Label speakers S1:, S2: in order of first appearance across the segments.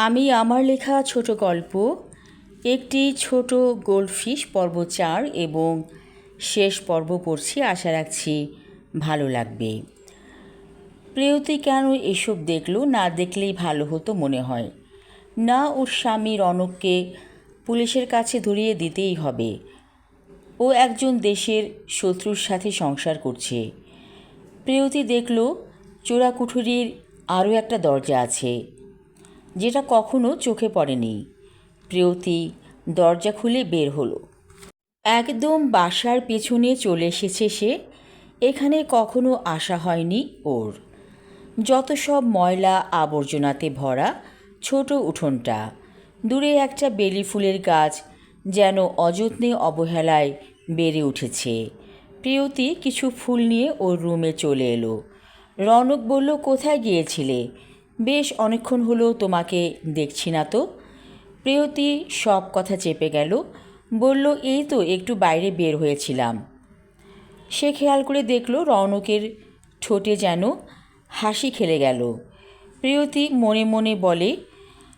S1: আমি আমার লেখা ছোট গল্প একটি ছোট গোল্ডফিশ পর্ব 4 এবং শেষ পর্ব পড়ছি। আশা রাখছি ভালো লাগবে। প্রেয়তী কেন এসব দেখলো? না দেখলেই ভালো হতো মনে হয়। না, ওর স্বামী রনককে পুলিশের কাছে ধরিয়ে দিতেই হবে। ও একজন দেশের শত্রুর সাথে সংসার করছে। প্রেয়তী দেখল চোরাকুঠুরির আরও একটা দরজা আছে, যেটা কখনো চোখে পড়েনি। প্রেয়তী দরজা খুলে বের হলো। একদম বাসার পেছনে চলে এসেছে সে। এখানে কখনো আসা হয়নি ওর। যত সব ময়লা আবর্জনাতে ভরা ছোট উঠোনটা, দূরে একটা বেলি ফুলের গাছ যেন অযত্নে অবহেলায় বেড়ে উঠেছে। প্রেয়তী কিছু ফুল নিয়ে ওর রুমে চলে এলো। রনক বলল, কোথায় গিয়েছিলে? বেশ অনেকক্ষণ হলো তোমাকে দেখছি না তো। প্রেয়তী সব কথা চেপে গেল, বলল, এই তো একটু বাইরে বের হয়েছিলাম। সে খেয়াল করে দেখল রৌনকের ঠোঁটে যেন হাসি খেলে গেল। প্রেয়তী মনে মনে বলে,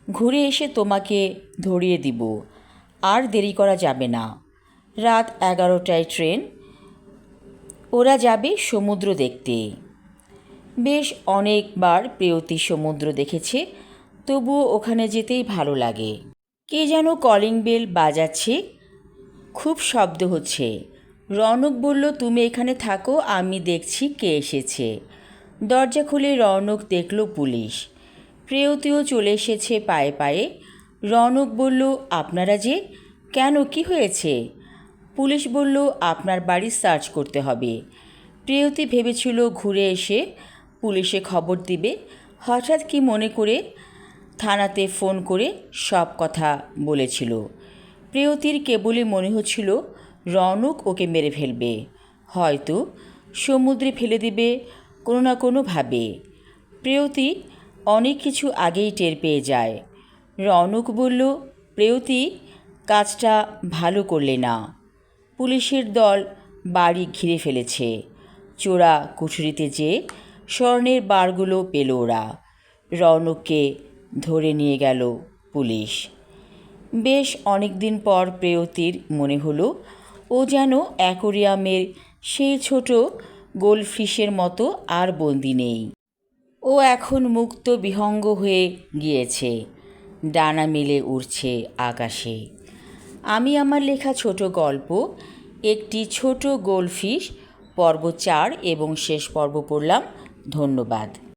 S1: ঘুরে এসে তোমাকে ধরিয়ে দিব, আর দেরি করা যাবে না। রাত 11টায় ট্রেন, ওরা যাবে সমুদ্র দেখতে। বেশ অনেকবার প্রেয়তী সমুদ্র দেখেছে, তবুও ওখানে যেতেই ভালো লাগে। কে যেন কলিং বেল বাজাচ্ছে, খুব শব্দ হচ্ছে। রৌনক বলল, তুমি এখানে থাকো, আমি দেখছি কে এসেছে। দরজা খুলে রৌনক দেখল পুলিশ। প্রেয়তীও চলে এসেছে পায়ে পায়ে। রৌনক বলল, আপনারা যে? কেন, কি হয়েছে? পুলিশ বলল, আপনার বাড়ি সার্চ করতে হবে। প্রেয়তী ভেবেছিল ঘুরে এসে পুলিশে খবর দিবে। হঠাৎ কি মনে করে থানাতে ফোন করে সব কথা বলেছিল। প্রেয়তীর কেবলই মনে হচ্ছিল রৌনক ওকে মেরে ফেলবে, হয়তো সমুদ্রে ফেলে দিবে কোনো না কোনোভাবে। প্রেয়তী অনেক কিছু আগেই টের পেয়ে যায়। রৌনক বলল, প্রেয়তী, কাজটা ভালো করলে না। পুলিশের দল বাড়ি ঘিরে ফেলেছে। চোরা কুঠুরিতে যেয়ে স্বর্ণের বারগুলো পেল ওরা। রৌনককে ধরে নিয়ে গেল পুলিশ। বেশ অনেক দিন পর প্রেয়তীর মনে হলো ও যেন অ্যাকোরিয়ামের সেই ছোট গোল্ডফিশের মতো আর বন্দি নেই। ও এখন মুক্ত বিহঙ্গ হয়ে গিয়েছে, ডানা মেলে উড়ছে আকাশে। আমি আমার লেখা ছোট গল্প একটি ছোট গোল্ডফিশ পর্ব 4 এবং শেষ পর্ব পড়লাম। ধন্যবাদ।